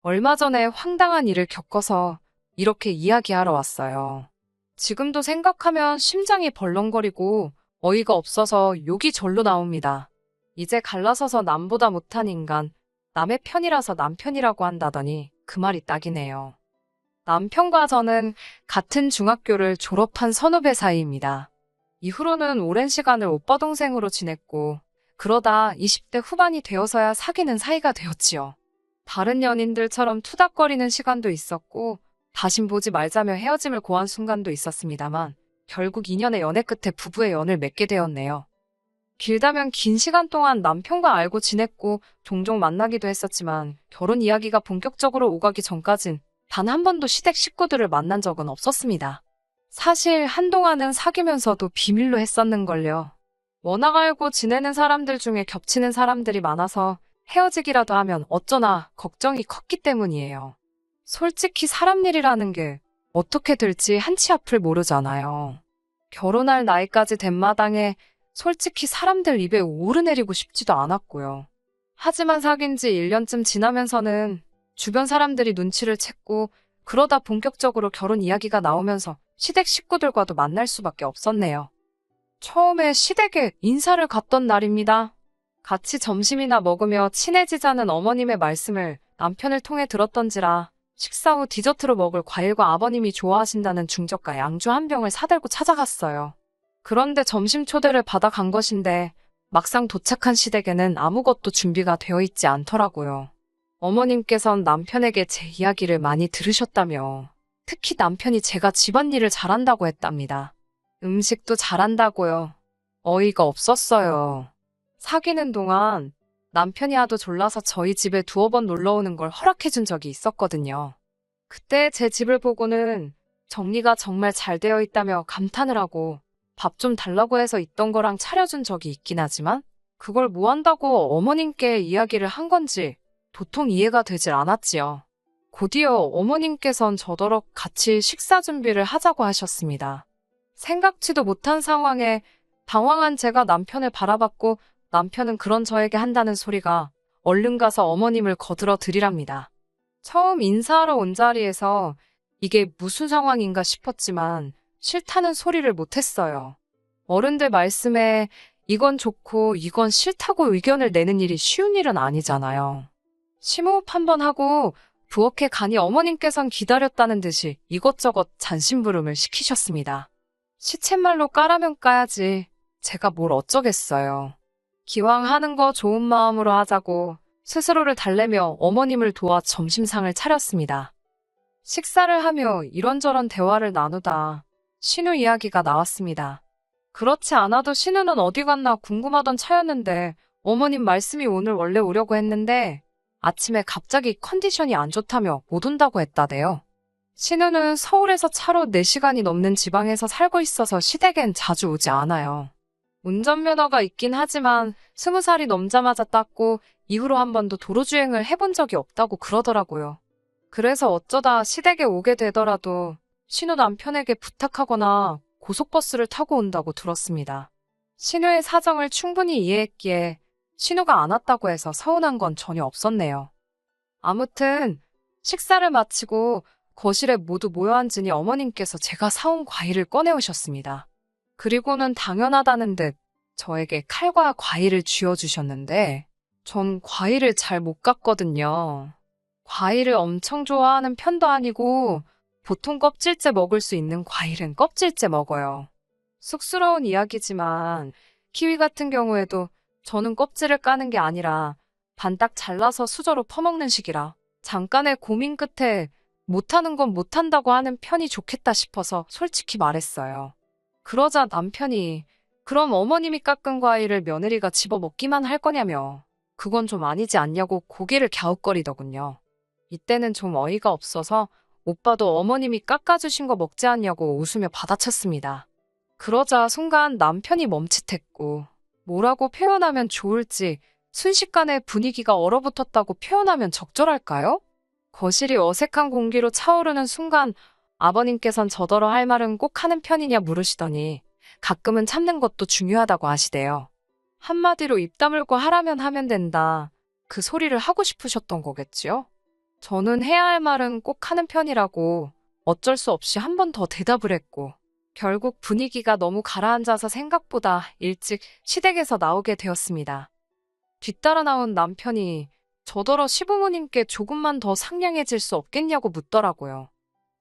얼마 전에 황당한 일을 겪어서 이렇게 이야기하러 왔어요. 지금도 생각하면 심장이 벌렁거리고 어이가 없어서 욕이 절로 나옵니다. 이제 갈라서서 남보다 못한 인간, 남의 편이라서 남편이라고 한다더니 그 말이 딱이네요. 남편과 저는 같은 중학교를 졸업한 선후배 사이입니다. 이후로는 오랜 시간을 오빠 동생으로 지냈고 그러다 20대 후반이 되어서야 사귀는 사이가 되었지요. 다른 연인들처럼 투닥거리는 시간도 있었고 다신 보지 말자며 헤어짐을 고한 순간도 있었습니다만 결국 2년의 연애 끝에 부부의 연을 맺게 되었네요. 길다면 긴 시간 동안 남편과 알고 지냈고 종종 만나기도 했었지만 결혼 이야기가 본격적으로 오가기 전까진 단 한 번도 시댁 식구들을 만난 적은 없었습니다. 사실 한동안은 사귀면서도 비밀로 했었는걸요. 워낙 알고 지내는 사람들 중에 겹치는 사람들이 많아서 헤어지기라도 하면 어쩌나 걱정이 컸기 때문이에요. 솔직히 사람 일이라는 게 어떻게 될지 한치 앞을 모르잖아요. 결혼할 나이까지 된 마당에 솔직히 사람들 입에 오르내리고 싶지도 않았고요. 하지만 사귄 지 1년쯤 지나면서는 주변 사람들이 눈치를 챘고 그러다 본격적으로 결혼 이야기가 나오면서 시댁 식구들과도 만날 수밖에 없었네요. 처음에 시댁에 인사를 갔던 날입니다. 같이 점심이나 먹으며 친해지자는 어머님의 말씀을 남편을 통해 들었던지라 식사 후 디저트로 먹을 과일과 아버님이 좋아하신다는 중저가 양주 한 병을 사들고 찾아갔어요. 그런데 점심 초대를 받아 간 것인데 막상 도착한 시댁에는 아무것도 준비가 되어 있지 않더라고요. 어머님께선 남편에게 제 이야기를 많이 들으셨다며 특히 남편이 제가 집안일을 잘한다고 했답니다. 음식도 잘한다고요. 어이가 없었어요. 사귀는 동안 남편이 하도 졸라서 저희 집에 두어 번 놀러 오는 걸 허락해 준 적이 있었거든요. 그때 제 집을 보고는 정리가 정말 잘 되어 있다며 감탄을 하고 밥 좀 달라고 해서 있던 거랑 차려준 적이 있긴 하지만 그걸 뭐 한다고 어머님께 이야기를 한 건지 도통 이해가 되질 않았지요. 곧이어 어머님께선 저더러 같이 식사 준비를 하자고 하셨습니다. 생각지도 못한 상황에 당황한 제가 남편을 바라봤고 남편은 그런 저에게 한다는 소리가 얼른 가서 어머님을 거들어 드리랍니다. 처음 인사하러 온 자리에서 이게 무슨 상황인가 싶었지만 싫다는 소리를 못했어요. 어른들 말씀에 이건 좋고 이건 싫다고 의견을 내는 일이 쉬운 일은 아니잖아요. 심호흡 한번 하고 부엌에 가니 어머님께선 기다렸다는 듯이 이것저것 잔심부름을 시키셨습니다. 시쳇말로 까라면 까야지 제가 뭘 어쩌겠어요. 기왕 하는 거 좋은 마음으로 하자고 스스로를 달래며 어머님을 도와 점심상을 차렸습니다. 식사를 하며 이런저런 대화를 나누다 신우 이야기가 나왔습니다. 그렇지 않아도 신우는 어디 갔나 궁금하던 차였는데 어머님 말씀이 오늘 원래 오려고 했는데 아침에 갑자기 컨디션이 안 좋다며 못 온다고 했다대요. 신우는 서울에서 차로 4시간이 넘는 지방에서 살고 있어서 시댁엔 자주 오지 않아요. 운전면허가 있긴 하지만 20살이 넘자마자 땄고 이후로 한 번도 도로주행을 해본 적이 없다고 그러더라고요. 그래서 어쩌다 시댁에 오게 되더라도 신우 남편에게 부탁하거나 고속버스를 타고 온다고 들었습니다. 신우의 사정을 충분히 이해했기에 신우가 안 왔다고 해서 서운한 건 전혀 없었네요. 아무튼 식사를 마치고 거실에 모두 모여 앉으니 어머님께서 제가 사온 과일을 꺼내오셨습니다. 그리고는 당연하다는 듯 저에게 칼과 과일을 쥐어주셨는데 전 과일을 잘 못 갖거든요. 과일을 엄청 좋아하는 편도 아니고 보통 껍질째 먹을 수 있는 과일은 껍질째 먹어요. 쑥스러운 이야기지만 키위 같은 경우에도 저는 껍질을 까는 게 아니라 반딱 잘라서 수저로 퍼먹는 식이라 잠깐의 고민 끝에 못하는 건 못한다고 하는 편이 좋겠다 싶어서 솔직히 말했어요. 그러자 남편이 그럼 어머님이 깎은 과일을 며느리가 집어 먹기만 할 거냐며 그건 좀 아니지 않냐고 고개를 갸웃거리더군요. 이때는 좀 어이가 없어서 오빠도 어머님이 깎아주신 거 먹지 않냐고 웃으며 받아쳤습니다. 그러자 순간 남편이 멈칫했고 뭐라고 표현하면 좋을지 순식간에 분위기가 얼어붙었다고 표현하면 적절할까요? 거실이 어색한 공기로 차오르는 순간 아버님께선 저더러 할 말은 꼭 하는 편이냐 물으시더니 가끔은 참는 것도 중요하다고 하시대요. 한마디로 입 다물고 하라면 하면 된다. 그 소리를 하고 싶으셨던 거겠지요? 저는 해야 할 말은 꼭 하는 편이라고 어쩔 수 없이 한 번 더 대답을 했고, 결국 분위기가 너무 가라앉아서 생각보다 일찍 시댁에서 나오게 되었습니다. 뒤따라 나온 남편이 저더러 시부모님께 조금만 더 상냥해질 수 없겠냐고 묻더라고요.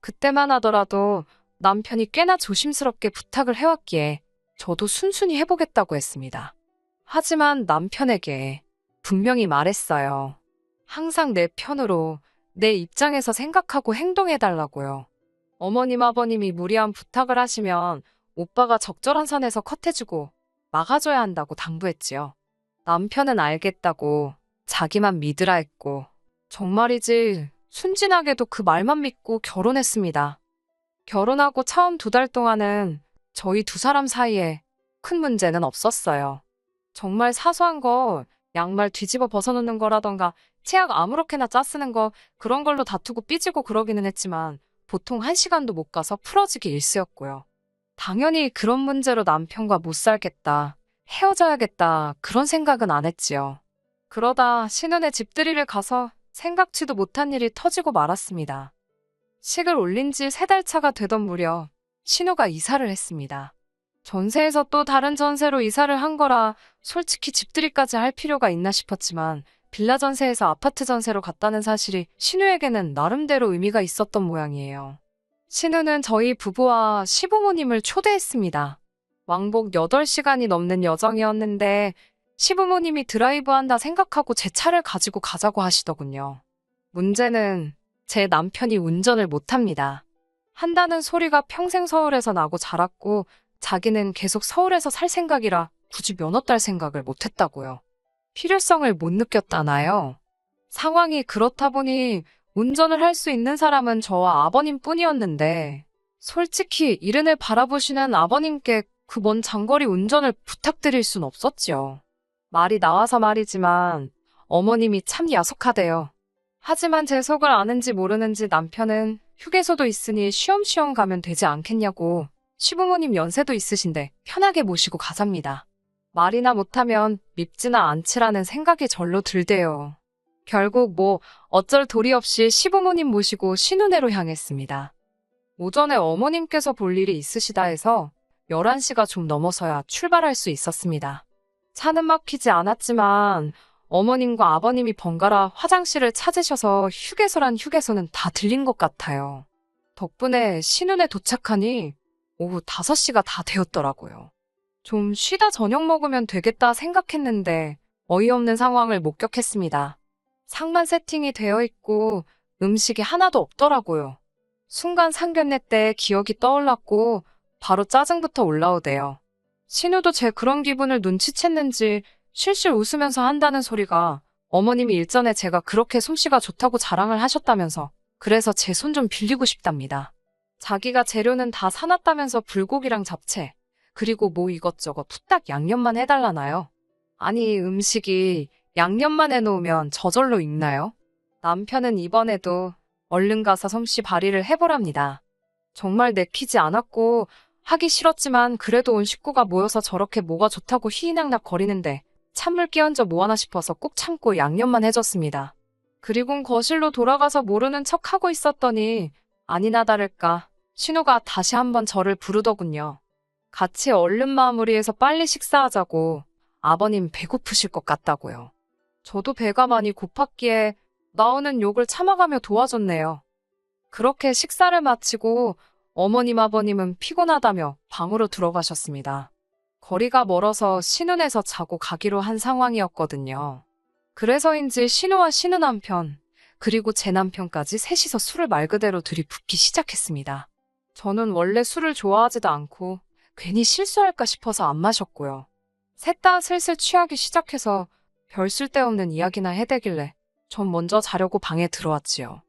그때만 하더라도 남편이 꽤나 조심스럽게 부탁을 해왔기에 저도 순순히 해보겠다고 했습니다. 하지만 남편에게 분명히 말했어요. 항상 내 편으로 내 입장에서 생각하고 행동해달라고요. 어머님 아버님이 무리한 부탁을 하시면 오빠가 적절한 선에서 컷해주고 막아줘야 한다고 당부했지요. 남편은 알겠다고 자기만 믿으라 했고, 정말이지 순진하게도 그 말만 믿고 결혼했습니다. 결혼하고 처음 2달 동안은 저희 2사람 사이에 큰 문제는 없었어요. 정말 사소한 거, 양말 뒤집어 벗어놓는 거라던가 치약 아무렇게나 짜 쓰는 거, 그런 걸로 다투고 삐지고 그러기는 했지만 보통 1시간도 못 가서 풀어지기 일쑤였고요. 당연히 그런 문제로 남편과 못 살겠다, 헤어져야겠다, 그런 생각은 안 했지요. 그러다 신혼의 집들이를 가서 생각지도 못한 일이 터지고 말았습니다. 식을 올린 지 3달 차가 되던 무렵 신우가 이사를 했습니다. 전세에서 또 다른 전세로 이사를 한 거라 솔직히 집들이까지 할 필요가 있나 싶었지만, 빌라 전세에서 아파트 전세로 갔다는 사실이 신우에게는 나름대로 의미가 있었던 모양이에요. 신우는 저희 부부와 시부모님을 초대했습니다. 왕복 8시간이 넘는 여정이었는데 시부모님이 드라이브한다 생각하고 제 차를 가지고 가자고 하시더군요. 문제는 제 남편이 운전을 못합니다. 한다는 소리가 평생 서울에서 나고 자랐고 자기는 계속 서울에서 살 생각이라 굳이 면허 딸 생각을 못했다고요. 필요성을 못 느꼈다나요? 상황이 그렇다 보니 운전을 할 수 있는 사람은 저와 아버님 뿐이었는데, 솔직히 이른을 바라보시는 아버님께 그 먼 장거리 운전을 부탁드릴 순 없었지요. 말이 나와서 말이지만 어머님이 참 야속하대요. 하지만 제 속을 아는지 모르는지 남편은 휴게소도 있으니 쉬엄쉬엄 가면 되지 않겠냐고, 시부모님 연세도 있으신데 편하게 모시고 가zap니다. 말이나 못하면 밉지나 않지라는 생각이 절로 들대요. 결국 어쩔 도리 없이 시부모님 모시고 신혼회로 향했습니다. 오전에 어머님께서 볼 일이 있으시다 해서 11시가 좀 넘어서야 출발할 수 있었습니다. 차는 막히지 않았지만 어머님과 아버님이 번갈아 화장실을 찾으셔서 휴게소란 휴게소는 다 들린 것 같아요. 덕분에 신혼에 도착하니 오후 5시가 다 되었더라고요. 좀 쉬다 저녁 먹으면 되겠다 생각했는데 어이없는 상황을 목격했습니다. 상만 세팅이 되어 있고 음식이 하나도 없더라고요. 순간 상견례 때 기억이 떠올랐고 바로 짜증부터 올라오대요. 신우도 제 그런 기분을 눈치챘는지 실실 웃으면서 한다는 소리가, 어머님이 일전에 제가 그렇게 솜씨가 좋다고 자랑을 하셨다면서 그래서 제 손 좀 빌리고 싶답니다. 자기가 재료는 다 사놨다면서 불고기랑 잡채, 그리고 이것저것 후딱 양념만 해달라나요? 아니, 음식이 양념만 해놓으면 저절로 익나요? 남편은 이번에도 얼른 가서 솜씨 발휘를 해보랍니다. 정말 내키지 않았고 하기 싫었지만 그래도 온 식구가 모여서 저렇게 뭐가 좋다고 희희낙낙 거리는데 찬물 끼얹어 뭐하나 싶어서 꾹 참고 양념만 해줬습니다. 그리곤 거실로 돌아가서 모르는 척하고 있었더니 아니나 다를까 신우가 다시 한번 저를 부르더군요. 같이 얼른 마무리해서 빨리 식사하자고, 아버님 배고프실 것 같다고요. 저도 배가 많이 고팠기에 나오는 욕을 참아가며 도와줬네요. 그렇게 식사를 마치고 어머님 아버님은 피곤하다며 방으로 들어가셨습니다. 거리가 멀어서 신혼에서 자고 가기로 한 상황이었거든요. 그래서인지 신우와 신우 남편, 그리고 제 남편까지 셋이서 술을 말 그대로 들이붓기 시작했습니다. 저는 원래 술을 좋아하지도 않고 괜히 실수할까 싶어서 안 마셨고요. 셋 다 슬슬 취하기 시작해서 별 쓸데없는 이야기나 해대길래 전 먼저 자려고 방에 들어왔지요.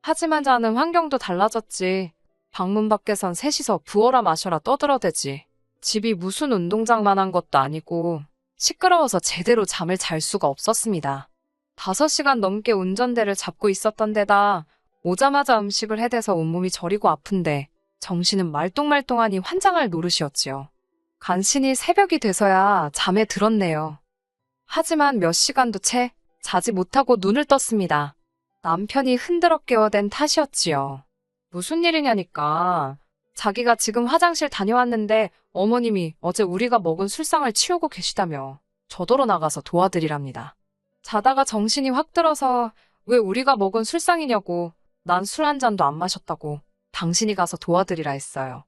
하지만 자는 환경도 달라졌지. 방문 밖에선 셋이서 부어라 마셔라 떠들어대지. 집이 무슨 운동장만한 것도 아니고 시끄러워서 제대로 잠을 잘 수가 없었습니다. 5시간 넘게 운전대를 잡고 있었던 데다 오자마자 음식을 해대서 온몸이 저리고 아픈데 정신은 말똥말똥하니 환장할 노릇이었지요. 간신히 새벽이 돼서야 잠에 들었네요. 하지만 몇 시간도 채 자지 못하고 눈을 떴습니다. 남편이 흔들어 깨워댄 탓이었지요. 무슨 일이냐니까. 자기가 지금 화장실 다녀왔는데 어머님이 어제 우리가 먹은 술상을 치우고 계시다며 저더러 나가서 도와드리랍니다. 자다가 정신이 확 들어서 왜 우리가 먹은 술상이냐고, 난 술 한 잔도 안 마셨다고 당신이 가서 도와드리라 했어요.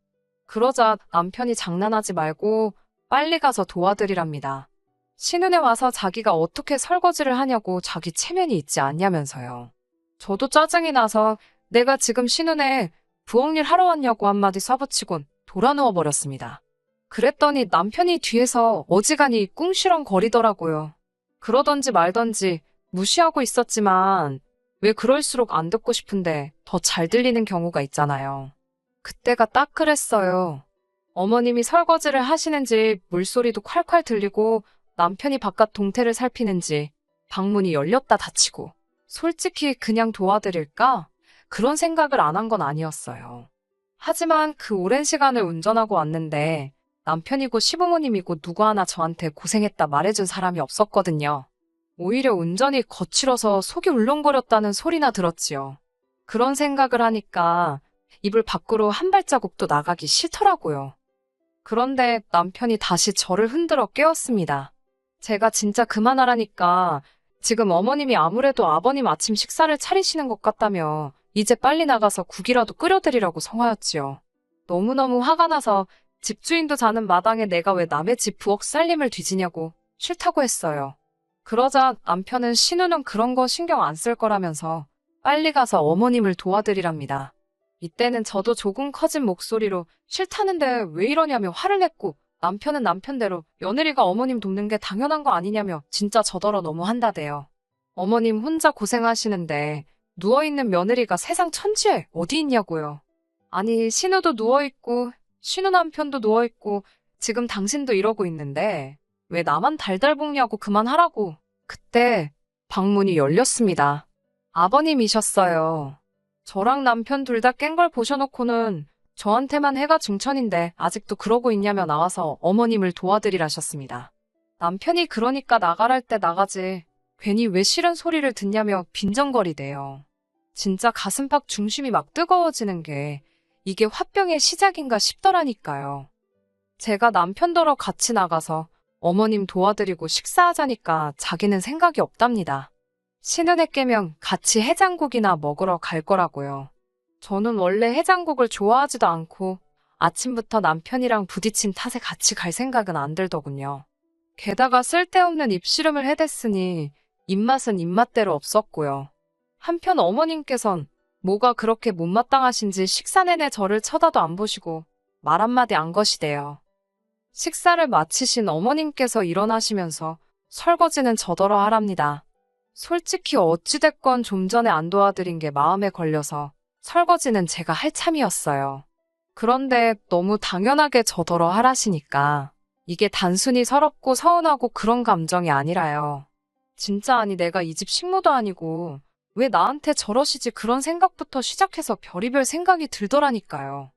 그러자 남편이 장난하지 말고 빨리 가서 도와드리랍니다. 신혼에 와서 자기가 어떻게 설거지를 하냐고 자기 체면이 있지 않냐면서요. 저도 짜증이 나서 내가 지금 신혼에 부엌일 하러 왔냐고 한마디 쏴붙이곤 돌아 누워버렸습니다. 그랬더니 남편이 뒤에서 어지간히 꿍시렁거리더라고요. 그러던지 말던지 무시하고 있었지만 왜 그럴수록 안 듣고 싶은데 더 잘 들리는 경우가 있잖아요. 그때가 딱 그랬어요. 어머님이 설거지를 하시는지 물소리도 콸콸 들리고 남편이 바깥 동태를 살피는지 방문이 열렸다 닫히고 솔직히 그냥 도와드릴까? 그런 생각을 안 한 건 아니었어요. 하지만 그 오랜 시간을 운전하고 왔는데 남편이고 시부모님이고 누구 하나 저한테 고생했다 말해준 사람이 없었거든요. 오히려 운전이 거칠어서 속이 울렁거렸다는 소리나 들었지요. 그런 생각을 하니까 이불 밖으로 한 발자국도 나가기 싫더라고요. 그런데 남편이 다시 저를 흔들어 깨웠습니다. 제가 진짜 그만하라니까 지금 어머님이 아무래도 아버님 아침 식사를 차리시는 것 같다며 이제 빨리 나가서 국이라도 끓여드리라고 성화였지요. 너무너무 화가 나서 집주인도 자는 마당에 내가 왜 남의 집 부엌 살림을 뒤지냐고 싫다고 했어요. 그러자 남편은 신우는 그런 거 신경 안 쓸 거라면서 빨리 가서 어머님을 도와드리랍니다. 이때는 저도 조금 커진 목소리로 싫다는데 왜 이러냐며 화를 냈고 남편은 남편대로 며느리가 어머님 돕는 게 당연한 거 아니냐며 진짜 저더러 너무 한다대요. 어머님 혼자 고생하시는데 누워있는 며느리가 세상 천지에 어디 있냐고요. 아니 신우도 누워있고 신우 남편도 누워있고 지금 당신도 이러고 있는데 왜 나만 달달 볶냐고 그만하라고. 그때 방문이 열렸습니다. 아버님이셨어요. 저랑 남편 둘 다 깬 걸 보셔놓고는 저한테만 해가 중천인데 아직도 그러고 있냐며 나와서 어머님을 도와드리라셨습니다. 남편이 그러니까 나가랄 때 나가지 괜히 왜 싫은 소리를 듣냐며 빈정거리대요. 진짜 가슴팍 중심이 막 뜨거워지는 게 이게 화병의 시작인가 싶더라니까요. 제가 남편더러 같이 나가서 어머님 도와드리고 식사하자니까 자기는 생각이 없답니다. 신혼에 깨면 같이 해장국이나 먹으러 갈 거라고요. 저는 원래 해장국을 좋아하지도 않고 아침부터 남편이랑 부딪힌 탓에 같이 갈 생각은 안 들더군요. 게다가 쓸데없는 입씨름을 해댔으니 입맛은 입맛대로 없었고요. 한편 어머님께선 뭐가 그렇게 못마땅하신지 식사 내내 저를 쳐다도 안 보시고 말 한마디 안 거시대요. 식사를 마치신 어머님께서 일어나시면서 설거지는 저더러 하랍니다. 솔직히 어찌됐건 좀 전에 안 도와드린 게 마음에 걸려서 설거지는 제가 할 참이었어요. 그런데 너무 당연하게 저더러 하라시니까 이게 단순히 서럽고 서운하고 그런 감정이 아니라요. 진짜 아니 내가 이 집 식모도 아니고 왜 나한테 저러시지 그런 생각부터 시작해서 별의별 생각이 들더라니까요.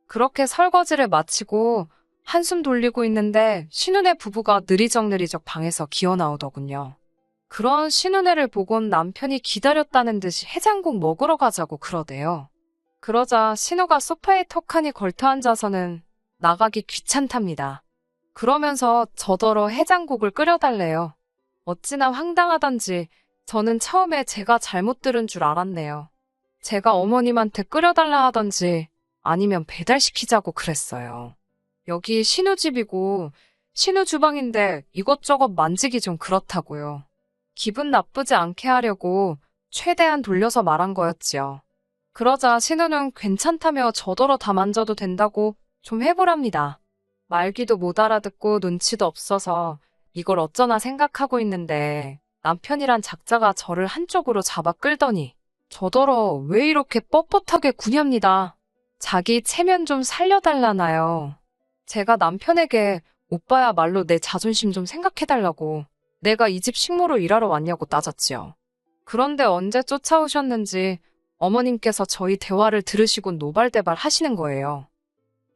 그렇게 설거지를 마치고 한숨 돌리고 있는데 신우네 부부가 느리적느리적 방에서 기어나오더군요. 그런 신우네를 보곤 남편이 기다렸다는 듯이 해장국 먹으러 가자고 그러대요. 그러자 신우가 소파에 턱하니 걸터앉아서는 나가기 귀찮답니다. 그러면서 저더러 해장국을 끓여달래요. 어찌나 황당하던지 저는 처음에 제가 잘못 들은 줄 알았네요. 제가 어머님한테 끓여달라 하던지 아니면 배달시키자고 그랬어요. 여기 신우 집이고 신우 주방인데 이것저것 만지기 좀 그렇다고요. 기분 나쁘지 않게 하려고 최대한 돌려서 말한 거였지요. 그러자 신우는 괜찮다며 저더러 다 만져도 된다고 좀 해보랍니다. 말귀도 못 알아듣고 눈치도 없어서 이걸 어쩌나 생각하고 있는데 남편이란 작자가 저를 한쪽으로 잡아 끌더니 저더러 왜 이렇게 뻣뻣하게 구냐입니다. 자기 체면 좀 살려달라나요. 제가 남편에게 오빠야말로 내 자존심 좀 생각해달라고 내가 이 집 식모로 일하러 왔냐고 따졌지요. 그런데 언제 쫓아오셨는지 어머님께서 저희 대화를 들으시고 노발대발 하시는 거예요.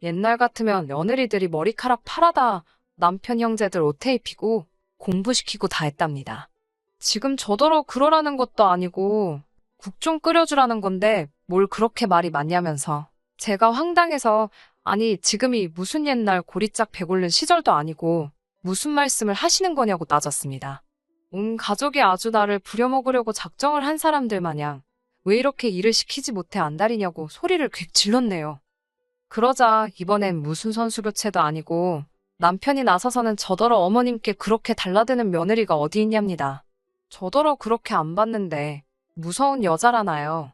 옛날 같으면 며느리들이 머리카락 파라다 남편 형제들 옷에 입히고 공부시키고 다 했답니다. 지금 저더러 그러라는 것도 아니고 국 좀 끓여주라는 건데 뭘 그렇게 말이 많냐면서. 제가 황당해서 아니 지금이 무슨 옛날 고리짝 배골른 시절도 아니고 무슨 말씀을 하시는 거냐고 따졌습니다. 온 가족이 아주 나를 부려먹으려고 작정을 한 사람들 마냥 왜 이렇게 일을 시키지 못해 안달이냐고 소리를 퀭 질렀네요. 그러자 이번엔 무슨 선수 교체도 아니고 남편이 나서서는 저더러 어머님께 그렇게 달라드는 며느리가 어디 있냐입니다. 저더러 그렇게 안 봤는데 무서운 여자라나요.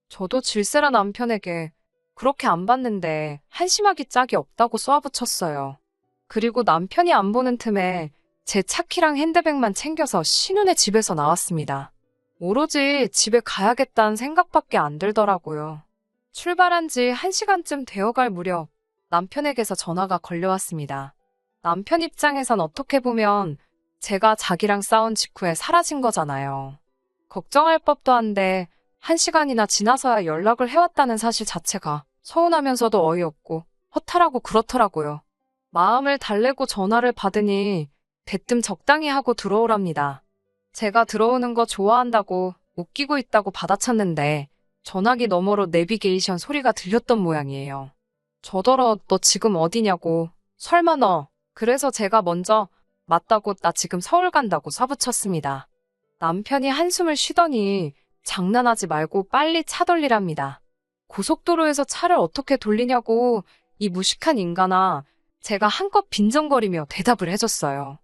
저도 질세라 남편에게 그렇게 안 봤는데 한심하기 짝이 없다고 쏘아붙였어요. 그리고 남편이 안 보는 틈에 제 차키랑 핸드백만 챙겨서 신혼의 집에서 나왔습니다. 오로지 집에 가야겠다는 생각밖에 안 들더라고요. 출발한 지 1시간쯤 되어갈 무렵 남편에게서 전화가 걸려왔습니다. 남편 입장에선 어떻게 보면 제가 자기랑 싸운 직후에 사라진 거잖아요. 걱정할 법도 한데 1시간이나 지나서야 연락을 해왔다는 사실 자체가 서운하면서도 어이없고 허탈하고 그렇더라고요. 마음을 달래고 전화를 받으니 대뜸 적당히 하고 들어오랍니다. 제가 들어오는 거 좋아한다고 웃기고 있다고 받아쳤는데 전화기 너머로 내비게이션 소리가 들렸던 모양이에요. 저더러 너 지금 어디냐고. 설마 너. 그래서 제가 먼저 맞다고 나 지금 서울 간다고 쏴붙였습니다. 남편이 한숨을 쉬더니 장난하지 말고 빨리 차 돌리랍니다. 고속도로에서 차를 어떻게 돌리냐고 이 무식한 인간아. 제가 한껏 빈정거리며 대답을 해줬어요.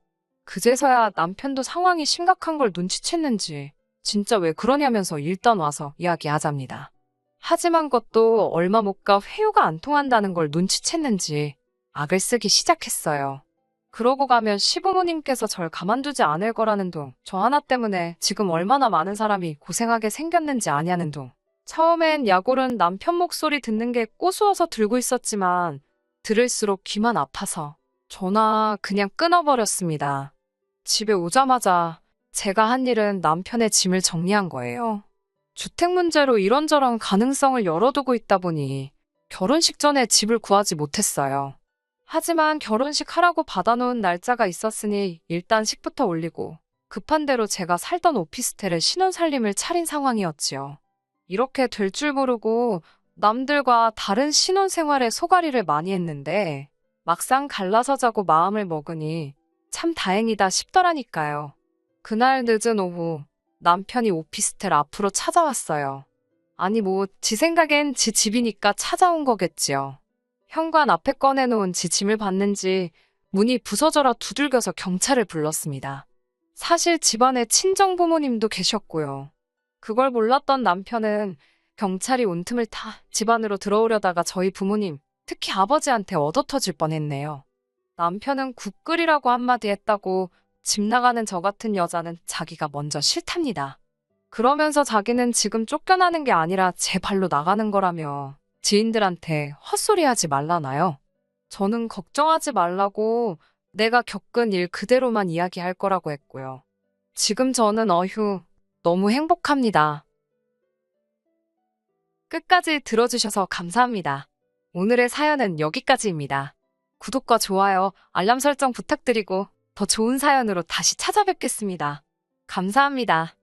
그제서야 남편도 상황이 심각한 걸 눈치챘는지 진짜 왜 그러냐면서 일단 와서 이야기하잡니다. 하지만 것도 얼마 못 가 회유가 안 통한다는 걸 눈치챘는지 악을 쓰기 시작했어요. 그러고 가면 시부모님께서 절 가만두지 않을 거라는 둥, 저 하나 때문에 지금 얼마나 많은 사람이 고생하게 생겼는지 아냐는 둥. 처음엔 약올은 남편 목소리 듣는 게 꼬수어서 들고 있었지만 들을수록 귀만 아파서 전화 그냥 끊어버렸습니다. 집에 오자마자 제가 한 일은 남편의 짐을 정리한 거예요. 주택 문제로 이런저런 가능성을 열어두고 있다 보니 결혼식 전에 집을 구하지 못했어요. 하지만 결혼식 하라고 받아놓은 날짜가 있었으니 일단 식부터 올리고 급한 대로 제가 살던 오피스텔에 신혼살림을 차린 상황이었지요. 이렇게 될 줄 모르고 남들과 다른 신혼생활에 소가리를 많이 했는데 막상 갈라서 자고 마음을 먹으니 참 다행이다 싶더라니까요. 그날 늦은 오후 남편이 오피스텔 앞으로 찾아왔어요. 아니 지 생각엔 지 집이니까 찾아온 거겠지요. 현관 앞에 꺼내놓은 지 짐을 봤는지 문이 부서져라 두들겨서 경찰을 불렀습니다. 사실 집안에 친정부모님도 계셨고요. 그걸 몰랐던 남편은 경찰이 온 틈을 타 집안으로 들어오려다가 저희 부모님, 특히 아버지한테 얻어터질 뻔했네요. 남편은 국 끓이라고 한마디 했다고 집 나가는 저 같은 여자는 자기가 먼저 싫답니다. 그러면서 자기는 지금 쫓겨나는 게 아니라 제 발로 나가는 거라며 지인들한테 헛소리하지 말라나요. 저는 걱정하지 말라고 내가 겪은 일 그대로만 이야기할 거라고 했고요. 지금 저는 너무 행복합니다. 끝까지 들어주셔서 감사합니다. 오늘의 사연은 여기까지입니다. 구독과 좋아요, 알람 설정 부탁드리고 더 좋은 사연으로 다시 찾아뵙겠습니다. 감사합니다.